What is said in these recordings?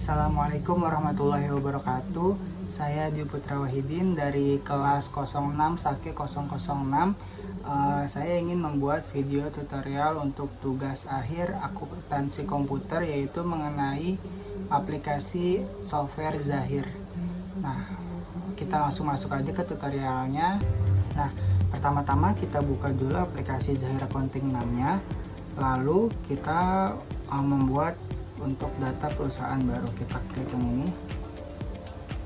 Assalamualaikum warahmatullahi wabarakatuh. Saya Dwi Putra Wahidin dari kelas 06 Sake 006. Saya ingin membuat video tutorial untuk tugas akhir akuntansi komputer, yaitu mengenai aplikasi software Zahir. Nah, kita langsung masuk aja ke tutorialnya. Nah, pertama-tama kita buka dulu aplikasi Zahir Accounting 6-nya. Lalu kita membuat untuk data perusahaan baru, kita klik yang ini.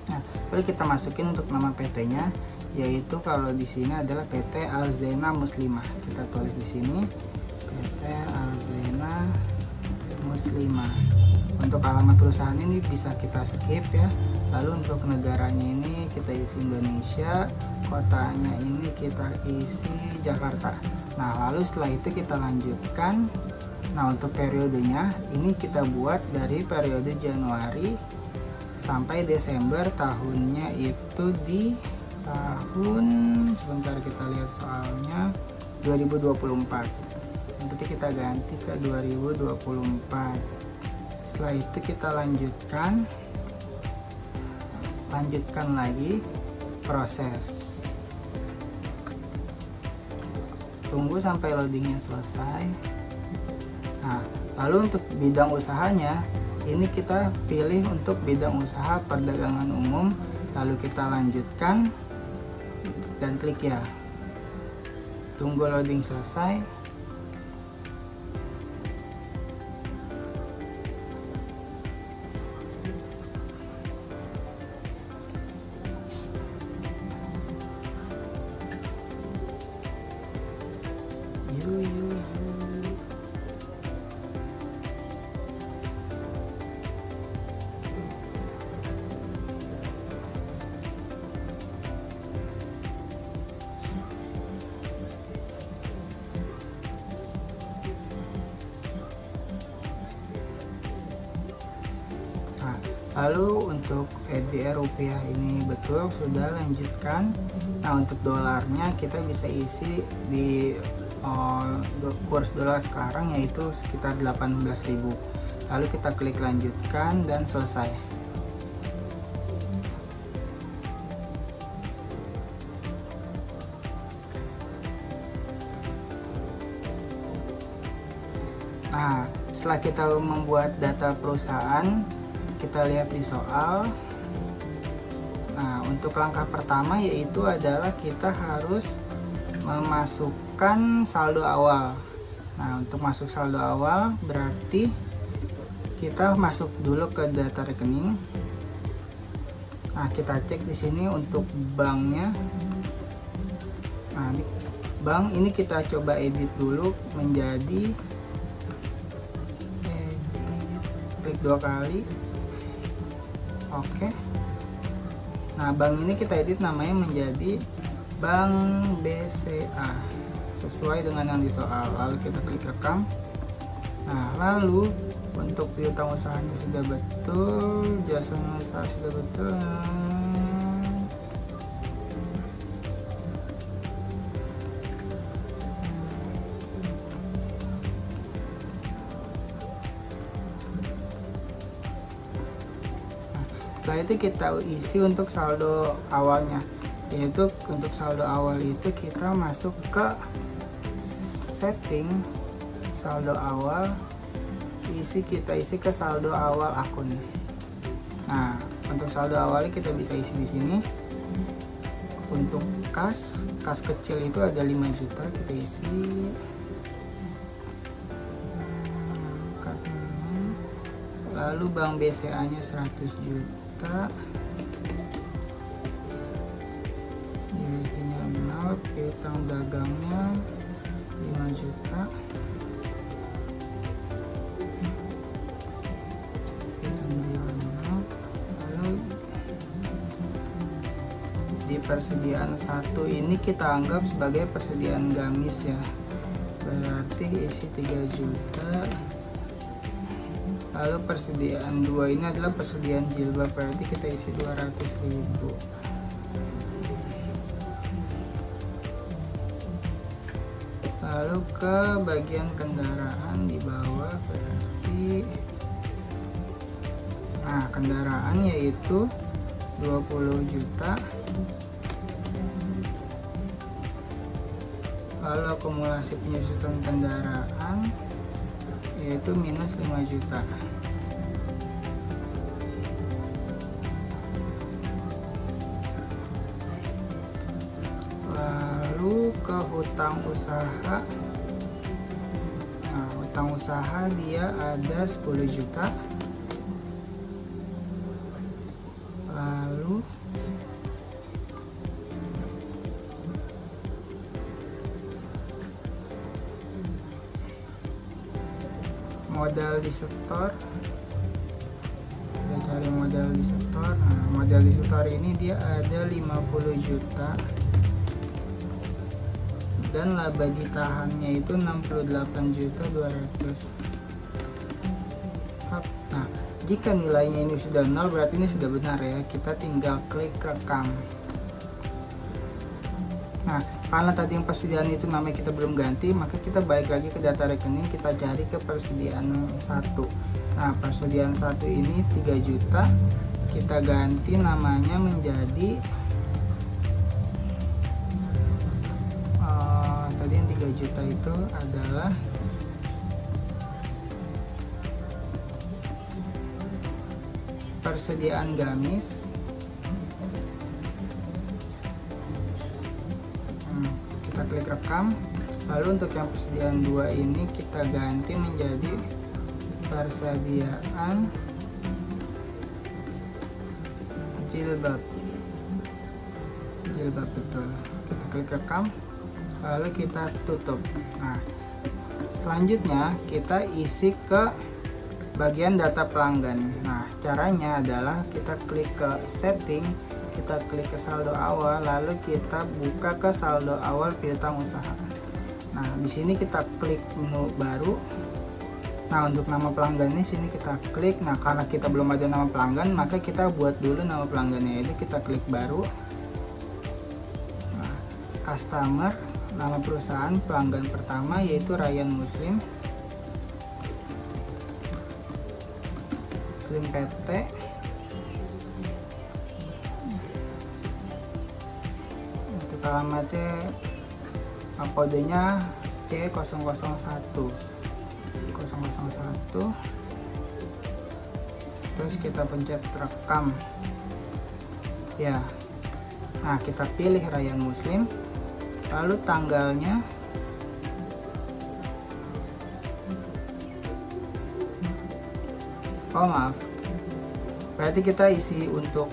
Nah, lalu kita masukin untuk nama PT-nya, yaitu kalau di sini adalah PT Alzena Muslimah. Kita tulis di sini PT Alzena Muslimah. Untuk alamat perusahaan ini bisa kita skip ya. Lalu untuk negaranya ini kita isi Indonesia, kotanya ini kita isi Jakarta. Nah, lalu setelah itu kita lanjutkan. Nah, untuk periodenya ini kita buat dari periode Januari sampai Desember, tahunnya itu di tahun, sebentar kita lihat soalnya, 2024. Nanti kita ganti ke 2024. Setelah itu kita lanjutkan lagi proses. Tunggu sampai loadingnya selesai. Nah, lalu untuk bidang usahanya ini kita pilih untuk bidang usaha perdagangan umum, lalu kita lanjutkan dan klik ya. Tunggu loading selesai. Lalu untuk EDR rupiah ini betul sudah, lanjutkan. Nah, untuk dolarnya kita bisa isi di kurs dolar sekarang, yaitu sekitar 18.000. Lalu kita klik lanjutkan dan selesai. Nah, setelah kita membuat data perusahaan, kita lihat di soal. Nah, untuk langkah pertama yaitu adalah kita harus memasukkan saldo awal. Nah, untuk masuk saldo awal berarti kita masuk dulu ke data rekening. Nah, kita cek di sini untuk banknya. Nah, bank ini kita coba edit dulu menjadi klik 2 kali. Oke. Nah, bank ini kita edit namanya menjadi Bank BCA sesuai dengan yang di soal. Lalu kita klik rekam. Nah, lalu untuk piutang usahanya sudah betul, jasa usaha sudah betul. Setelah itu kita isi untuk saldo awalnya, yaitu untuk saldo awal itu kita masuk ke setting saldo awal, kita isi ke saldo awal akun. Nah, untuk saldo awalnya kita bisa isi di sini. Untuk kas kecil itu ada 5 juta, kita isi. Lalu bank BCA nya 100 juta, ini benar, piutang dagangnya 5 juta, lalu di persediaan 1 ini kita anggap sebagai persediaan gamis ya, berarti isi 3 juta. Lalu persediaan 2 ini adalah persediaan jilbab, berarti kita isi 200.000. Lalu ke bagian kendaraan di bawah berarti Nah, kendaraan yaitu 20 juta. Lalu akumulasi penyusutan kendaraan yaitu minus 5 juta. Lalu ke hutang usaha. Nah, hutang usaha dia ada 10 juta. Lalu modal di setor, kita cari modal di setor. Nah, modal di setor ini dia ada 50 juta dan laba ditahannya itu 68.200.000. Nah, jika nilainya ini sudah 0 berarti ini sudah benar ya, kita tinggal klik rekam. Nah, karena tadi yang persediaan itu namanya kita belum ganti, maka kita balik lagi ke data rekening, kita cari ke persediaan 1. Nah, persediaan 1 ini 3 juta, kita ganti namanya menjadi tadi yang 3 juta itu adalah persediaan gamis. Kita klik rekam. Lalu untuk yang persediaan 2 ini kita ganti menjadi persediaan jilbab. Jilbab, betul. Kita klik rekam, lalu kita tutup. Nah, selanjutnya kita isi ke bagian data pelanggan. Nah, caranya adalah kita klik ke setting, kita klik ke saldo awal, lalu kita buka ke saldo awal piutang usaha. Nah, di sini kita klik menu baru. Nah, untuk nama pelanggan ini sini kita klik. Nah, karena kita belum ada nama pelanggan, maka kita buat dulu nama pelanggannya, itu kita klik baru. Nah, customer, nama perusahaan pelanggan pertama yaitu Ryan Muslim PT. Untuk alamatnya, kodenya C001. Terus kita pencet rekam ya. Nah, kita pilih Ryan Muslim, lalu tanggalnya berarti kita isi untuk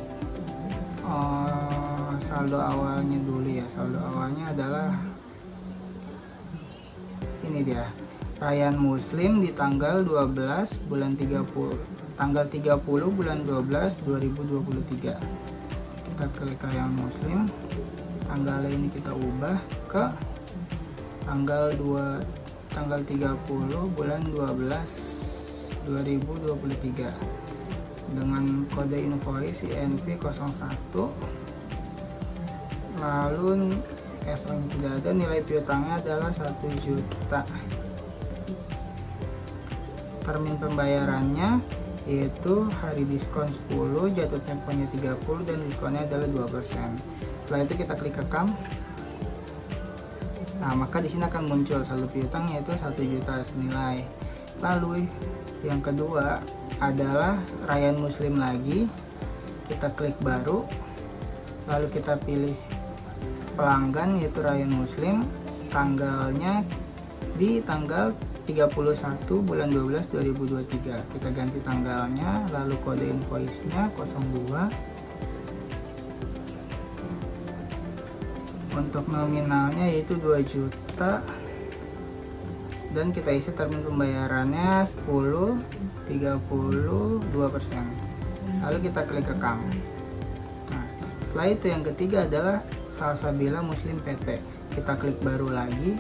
saldo awalnya dulu ya. Saldo awalnya adalah ini dia, Ryan Muslim di tanggal 12 bulan 30, tanggal 30 bulan 12 2023. Kita klik Ryan Muslim, tanggal ini kita ubah ke tanggal 30 bulan 12 2023 dengan kode invoice INV01. Lalu yang tidak ada, nilai piutangnya adalah 1 juta. Termin pembayarannya yaitu hari diskon 10, jatuh temponya 30 dan diskonnya adalah 2%. Setelah itu kita klik rekam. Nah, maka di sini akan muncul saldo piutang yaitu 1 juta senilai. Lalu yang kedua adalah Ryan Muslim lagi, kita klik baru, lalu kita pilih pelanggan yaitu Ryan Muslim, tanggalnya di tanggal 31 bulan 12 2023. Kita ganti tanggalnya, lalu kode invoice nya 02. Untuk nominalnya yaitu 2 juta dan kita isi termin pembayarannya 10, 30, 2%. Lalu kita klik rekam. Nah, setelah itu yang ketiga adalah Salsabila Muslim PT. Kita klik baru lagi.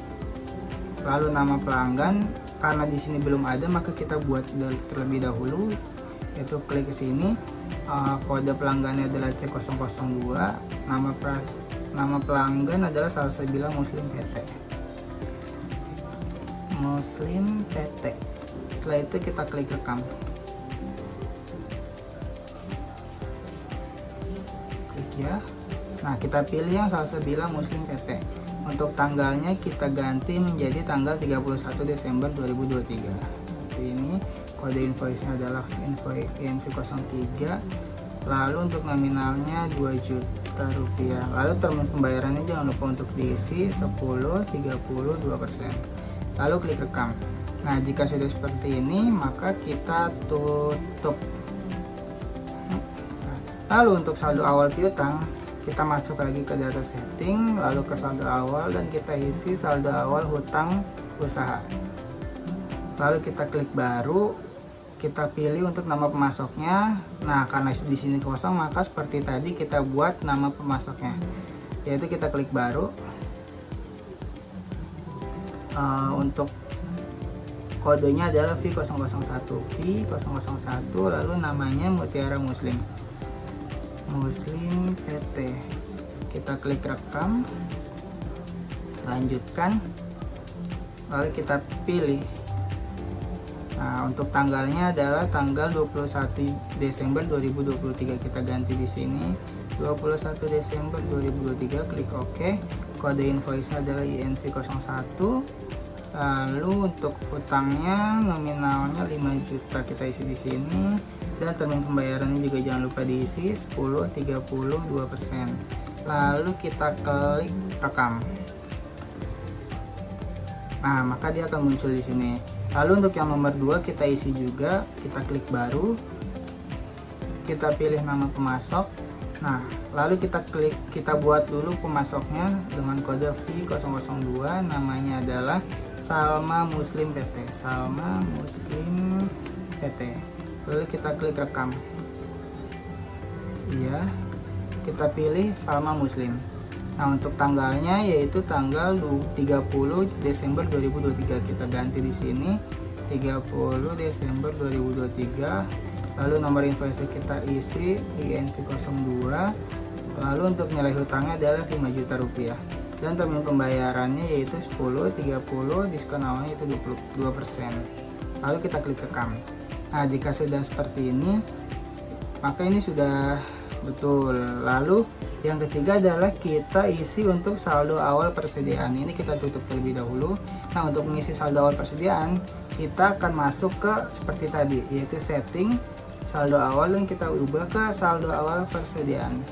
Lalu nama pelanggan, karena di sini belum ada maka kita buat terlebih dahulu, yaitu klik ke sini. Kode pelanggannya adalah C002. Nama pelanggan adalah Salsabila Muslim PT. Muslim PT. Setelah itu kita klik rekam. ya. Nah, kita pilih yang Salsabila Muslim PT. Untuk tanggalnya kita ganti menjadi tanggal 31 Desember 2023. Ini kode invoice-nya adalah INV03. Lalu untuk nominalnya 2 juta rupiah. Lalu termin pembayarannya jangan lupa untuk diisi 10, 30, 2%. Lalu klik rekam. Nah, jika sudah seperti ini, maka kita tutup. Lalu untuk saldo awal piutang, kita masuk lagi ke data setting, lalu ke saldo awal, dan kita isi saldo awal hutang usaha. Lalu kita klik baru, kita pilih untuk nama pemasoknya. Nah, karena di sini kosong, maka seperti tadi kita buat nama pemasoknya, yaitu kita klik baru. Untuk kodenya adalah V001, lalu namanya Mutiara Muslim PT. Kita klik rekam, lanjutkan, lalu kita pilih. Nah, untuk tanggalnya adalah tanggal 21 Desember 2023. Kita ganti di sini 21 Desember 2023, klik OK. Kode invoice adalah INV01. Lalu untuk hutangnya nominalnya 5 juta, kita isi di sini, dan termin pembayarannya juga jangan lupa diisi 10, 30, 2%. Lalu kita klik rekam. Nah, maka dia akan muncul di sini. Lalu untuk yang nomor 2 kita isi juga, kita klik baru, kita pilih nama pemasok. Nah, lalu kita buat dulu pemasoknya dengan kode V002, namanya adalah Salma Muslim PT. Salma Muslim PT. Lalu kita klik rekam. Iya, kita pilih Salma Muslim. Nah, untuk tanggalnya yaitu tanggal 30 Desember 2023. Kita ganti di sini 30 Desember 2023. Lalu nomor invoice kita isi INV02. Lalu untuk nilai hutangnya adalah 5 juta rupiah. Dan termin pembayarannya yaitu 10, 30, diskon awalnya itu 22%. Lalu kita klik rekam. Nah, jika sudah seperti ini, maka ini sudah betul. Lalu yang ketiga adalah kita isi untuk saldo awal persediaan. Ini kita tutup terlebih dahulu. Nah, untuk mengisi saldo awal persediaan, kita akan masuk ke seperti tadi, yaitu setting, saldo awal, dan kita ubah ke saldo awal persediaan.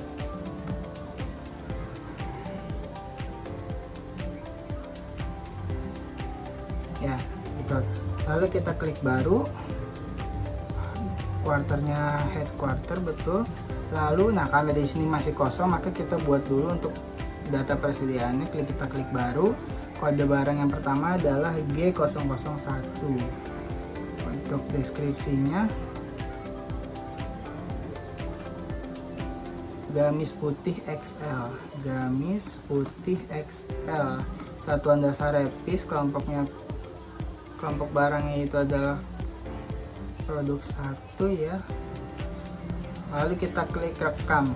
Ya, gitu. Lalu kita klik baru, quarternya headquarter, betul. Lalu, nah, karena di sini masih kosong, maka kita buat dulu untuk data persediaannya. Kita klik baru. Kode barang yang pertama adalah G001. Untuk deskripsinya, gamis putih XL, gamis putih XL. Satuan dasar repis, kelompok barangnya itu adalah produk 1 ya. Lalu kita klik rekam.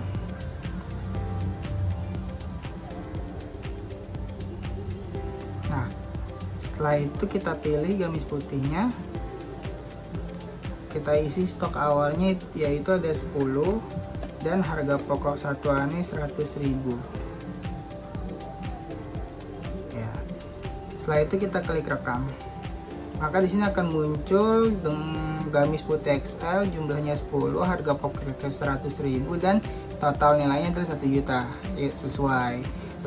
Nah, setelah itu kita pilih gamis putihnya, kita isi stok awalnya yaitu ada 10, dan harga pokok satuannya 100.000 ya. Setelah itu kita klik rekam, maka di sini akan muncul dengan gamis putih XL, jumlahnya 10, harga pokoknya 100.000, dan total nilainya adalah 1 juta ya, sesuai.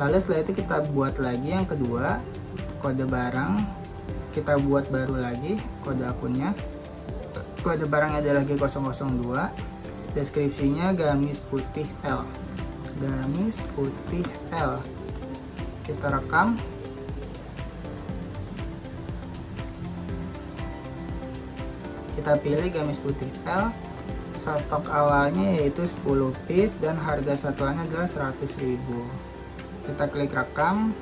Lalu setelah itu kita buat lagi yang kedua, kode barang, kita buat baru lagi kode akunnya. Kode barangnya adalah G002, deskripsinya gamis putih L, gamis putih L. Kita rekam. Kita pilih gamis putih L, stok awalnya yaitu 10 piece, dan harga satuannya adalah 100.000. Kita klik rekam.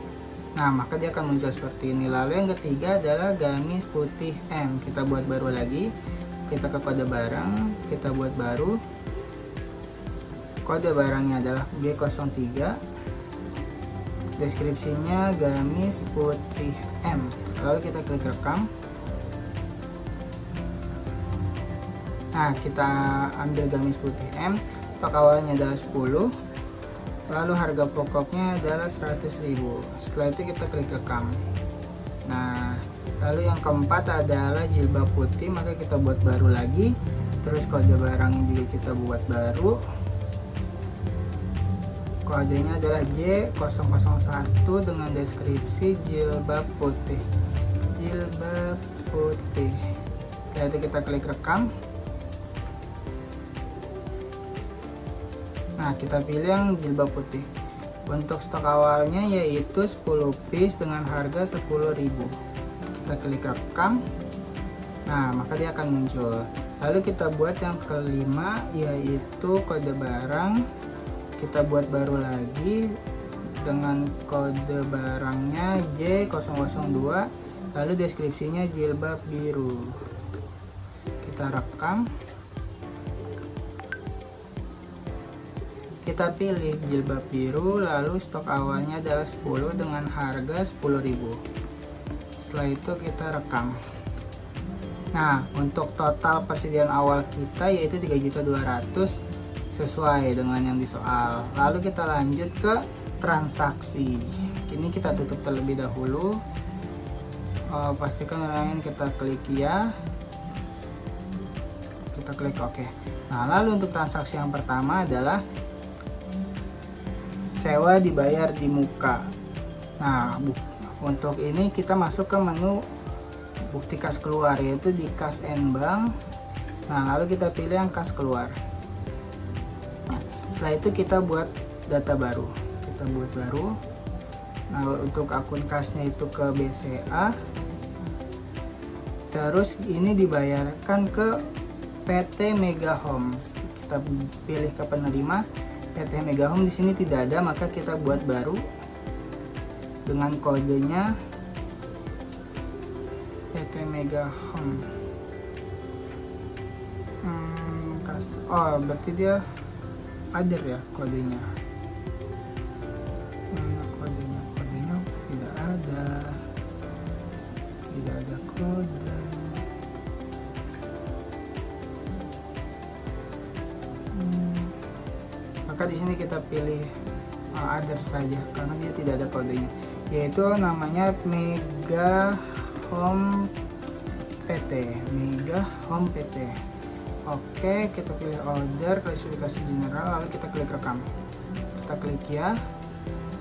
Nah, maka dia akan muncul seperti ini. Lalu yang ketiga adalah gamis putih M. Kita buat baru lagi. Kita ke kode barang, kita buat baru. Kode barangnya adalah G03. Deskripsinya gamis putih M. Lalu kita klik rekam. Nah, kita ambil gamis putih M, stok awalnya adalah 10, lalu harga pokoknya adalah 100.000. Setelah itu kita klik rekam. Nah, lalu yang keempat adalah jilbab putih, maka kita buat baru lagi. Terus kode barangnya juga kita buat baru. Kodenya adalah J001 dengan deskripsi jilbab putih. Jilbab putih. Setelah itu kita klik rekam. Nah, kita pilih yang jilbab putih. Untuk stok awalnya yaitu 10 piece dengan harga 10.000. Kita klik rekam. Nah, maka dia akan muncul. Lalu kita buat yang kelima yaitu kode barang. Kita buat baru lagi dengan kode barangnya J002. Lalu deskripsinya jilbab biru. Kita rekam. Kita pilih jilbab biru, lalu stok awalnya adalah 10 dengan harga 10.000. Setelah itu kita rekam. Nah, untuk total persediaan awal kita yaitu 3.200.000 sesuai dengan yang di soal. Lalu kita lanjut ke transaksi. Ini kita tutup terlebih dahulu. Pastikan yang kita klik ya. Kita klik OK. Nah, lalu untuk transaksi yang pertama adalah sewa dibayar di muka. Nah, untuk ini kita masuk ke menu bukti kas keluar, yaitu di Kas and Bank. Nah, lalu kita pilih yang kas keluar. Nah, setelah itu kita buat data baru. Kita buat baru. Nah, untuk akun kasnya itu ke BCA. Terus ini dibayarkan ke PT Mega Home. Kita pilih ke penerima. PT Mega Home di sini tidak ada, maka kita buat baru dengan kodenya PT Mega Home. Oh, berarti dia other ya kodenya. Mana kodenya? Kodenya tidak ada. Tidak ada kode. Maka di sini kita pilih other saja karena dia tidak ada kodenya, yaitu namanya Mega Home PT. Mega Home PT. Oke, kita pilih order, klasifikasi general, lalu kita klik rekam. Kita klik ya.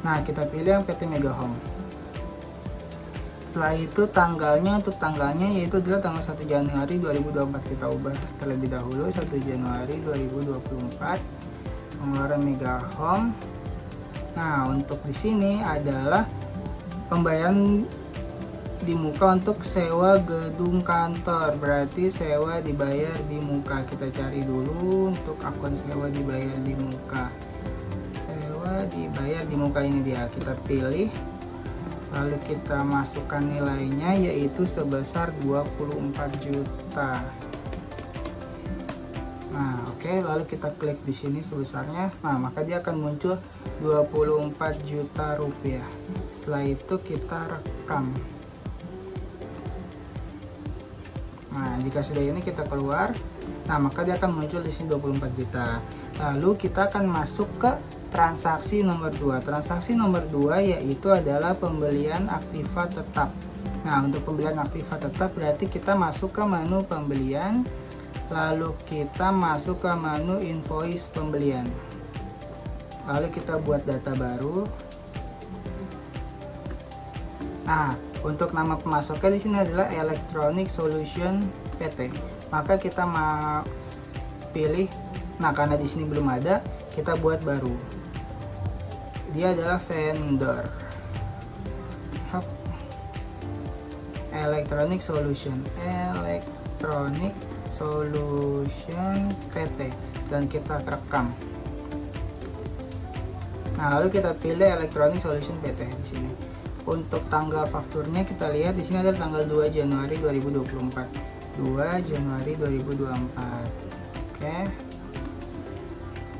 Nah, kita pilih yang PT Mega Home. Setelah itu tanggalnya, untuk tanggalnya yaitu adalah tanggal 1 Januari 2024. Kita ubah terlebih dahulu 1 Januari 2024. Pengeluaran Mega Home. Nah, untuk di sini adalah pembayaran di muka untuk sewa gedung kantor, berarti sewa dibayar di muka. Kita cari dulu untuk akun sewa dibayar di muka. Sewa dibayar di muka, ini dia. Kita pilih, lalu kita masukkan nilainya yaitu sebesar 24 juta. Nah, oke, lalu kita klik di sini sebesarnya. Nah, maka dia akan muncul 24 juta rupiah. Setelah itu kita rekam. Nah, jika sudah ini kita keluar. Nah, maka dia akan muncul di sini 24 juta. Lalu kita akan masuk ke transaksi nomor 2. Transaksi nomor 2 yaitu adalah pembelian aktiva tetap. Nah, untuk pembelian aktiva tetap berarti kita masuk ke menu pembelian. Lalu kita masuk ke menu invoice pembelian. Lalu kita buat data baru. Nah, untuk nama pemasoknya di sini adalah Electronic Solution PT. Maka kita mau pilih. Nah, karena di sini belum ada, kita buat baru. Dia adalah vendor. Electronic Solution. Electronic Solution PT, dan kita rekam. Nah, lalu kita pilih Electronic Solution PT di sini. Untuk tanggal fakturnya kita lihat di sini ada tanggal 2 Januari 2024. 2 Januari 2024. Oke.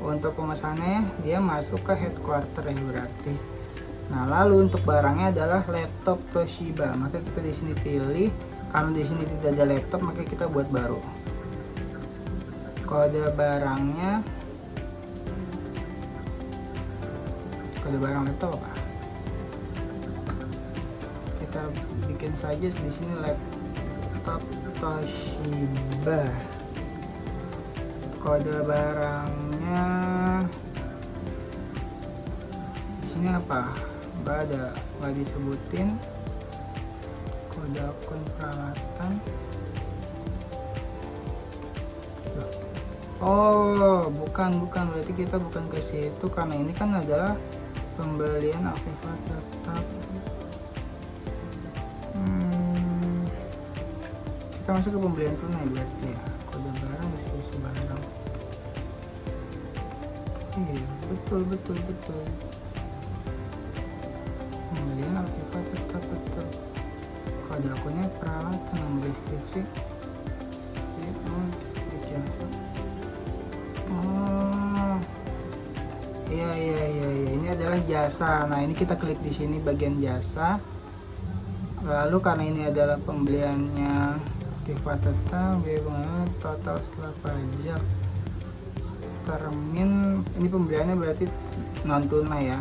Untuk pemesannya dia masuk ke headquarter ya berarti. Nah, lalu untuk barangnya adalah laptop Toshiba. Maka kita di sini pilih, karena di sini tidak ada laptop maka kita buat baru. Kode barangnya kode barang laptop apa? Kita bikin saja di sini laptop Toshiba. Kode barangnya di sini apa? Nggak disebutin. Kode akun peralatan. Oh, bukan, berarti kita bukan ke situ karena ini kan adalah pembelian aktifat tetap. Kita masuk ke pembelian tunai berarti ya. Kode barang, deskripsi barang. Iya, betul. Pembelian aktifat tetap, betul. Kode akunnya peralatan, nomor deskripsi. Iya, ini adalah jasa. Nah, ini kita klik di sini bagian jasa. Lalu karena ini adalah pembeliannya aktifat tetap, biaya total setelah pajak. Termin, ini pembeliannya berarti non tunai ya.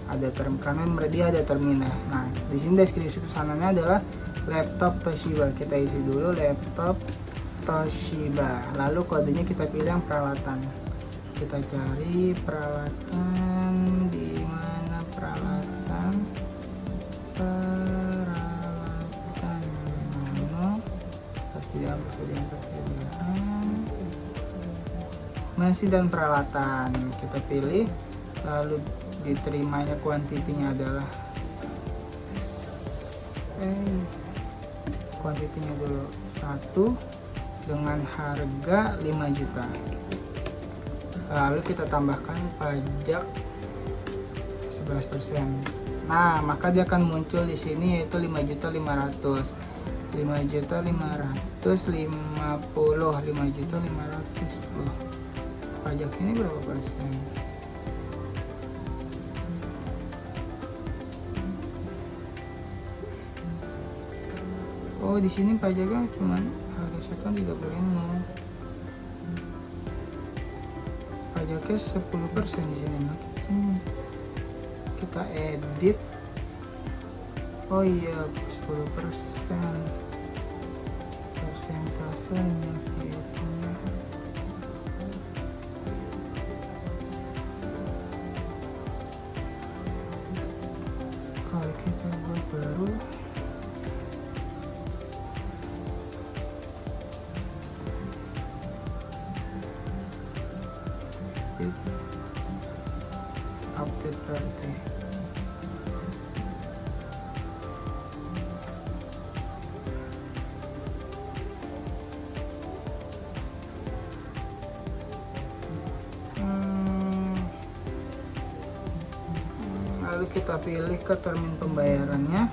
Ada karena dia ada terminnya. Nah, di sini deskripsi pesanannya adalah laptop Toshiba. Kita isi dulu laptop Toshiba. Lalu kodenya kita pilih yang peralatan. Kita cari peralatan, di mana peralatan mana, persediaan masih dan peralatan kita pilih, lalu diterimanya kuantitinya adalah kuantitinya dulu 1 dengan harga 5 juta. Lalu kita tambahkan pajak 11%. Nah, maka dia akan muncul di sini yaitu 5.500.000. 5.550.000, 5.500.000. Pajak ini berapa persen? Oh, di sini pajaknya cuma harga setan 35. Pajaknya 10% di sini. Kita edit. Oh iya, 10% persentasenya itu. Kalau kita buat baru, update berarti lalu kita pilih ke termin pembayarannya,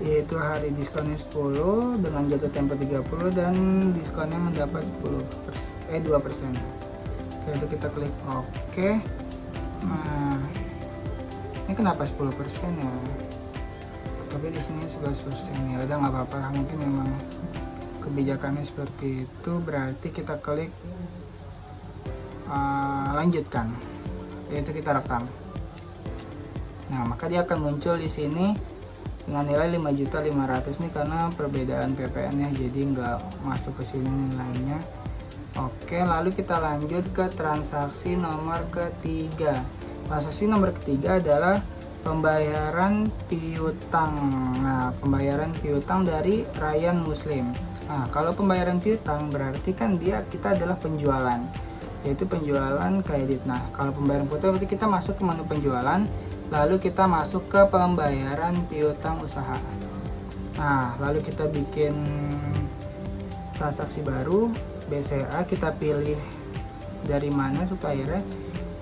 yaitu hari diskonnya 10 dengan jatuh tempo 30 dan diskonnya mendapat 2%. Setelah itu kita klik OK. Nah, ini kenapa 10% ya? Tapi di sini 11% ya. Udah nggak apa-apa lah, mungkin memang kebijakannya seperti itu. Berarti kita klik lanjutkan, yaitu kita rekam. Nah, maka dia akan muncul di sini dengan nilai 5.500.000 nih karena perbedaan PPN nya, jadi nggak masuk ke sini nilainya. Oke, lalu kita lanjut ke transaksi nomor ketiga. Transaksi nomor ketiga adalah pembayaran piutang. Nah, pembayaran piutang dari Ryan Muslim. Nah, kalau pembayaran piutang berarti kan kita adalah penjualan, yaitu penjualan kredit. Nah, kalau pembayaran piutang berarti kita masuk ke menu penjualan, lalu kita masuk ke pembayaran piutang usaha. Nah, lalu kita bikin transaksi baru, BCA, kita pilih dari mana supaya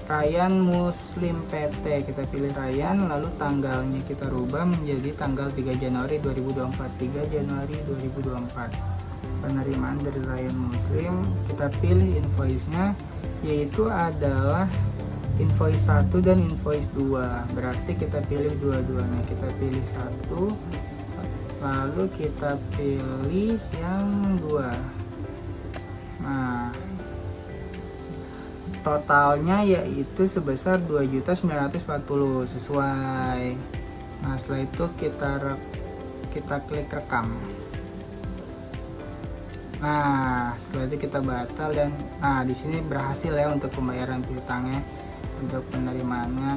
Ryan Muslim PT, kita pilih Ryan, lalu tanggalnya kita rubah menjadi tanggal 3 Januari 2024. 3 Januari 2024 penerimaan dari Ryan Muslim. Kita pilih invoice-nya, yaitu adalah invoice 1 dan invoice 2, berarti kita pilih dua-duanya. Kita pilih 1, lalu kita pilih yang 2. Nah, totalnya yaitu sebesar 2.940 sesuai. Nah, setelah itu kita klik rekam. Nah, setelah itu kita batal dan di sini berhasil ya untuk pembayaran piutangnya, untuk penerimaannya.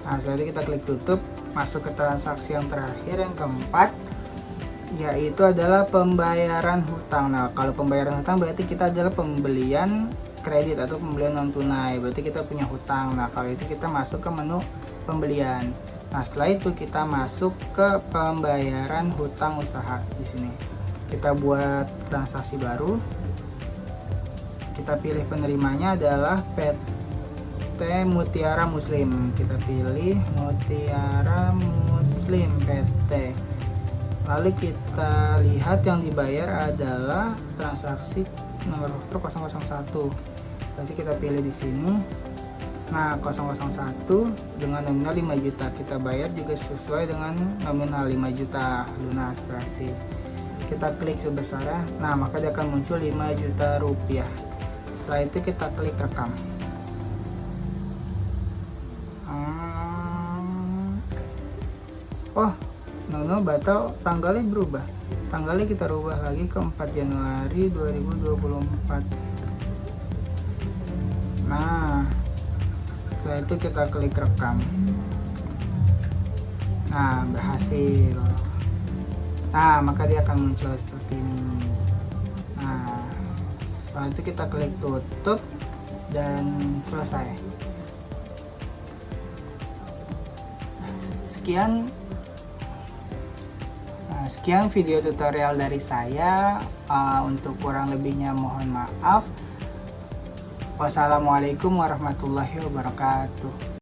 Nah, setelah itu kita klik tutup, masuk ke transaksi yang terakhir, yang keempat, yaitu adalah pembayaran hutang. Nah, kalau pembayaran hutang berarti kita adalah pembelian kredit atau pembelian non tunai, berarti kita punya hutang. Nah, kalau itu kita masuk ke menu pembelian. Nah, setelah itu kita masuk ke pembayaran hutang usaha. Di sini kita buat transaksi baru, kita pilih penerimanya adalah PT Mutiara Muslim, kita pilih Mutiara Muslim PT. Lalu kita lihat yang dibayar adalah transaksi nomor faktur 001. Nanti kita pilih di sini. Nah, 001 dengan nominal 5 juta. Kita bayar juga sesuai dengan nominal 5 juta lunas berarti. Kita klik sebesarnya. Nah, maka dia akan muncul 5 juta rupiah. Setelah itu kita klik rekam. No, batal, tanggalnya berubah. Tanggalnya kita rubah lagi ke 4 Januari 2024. Nah, setelah itu kita klik rekam. Nah, berhasil. Nah, maka dia akan muncul seperti ini. Nah, setelah itu kita klik tutup dan selesai. Sekian video tutorial dari saya. Untuk kurang lebihnya mohon maaf. Wassalamualaikum warahmatullahi wabarakatuh.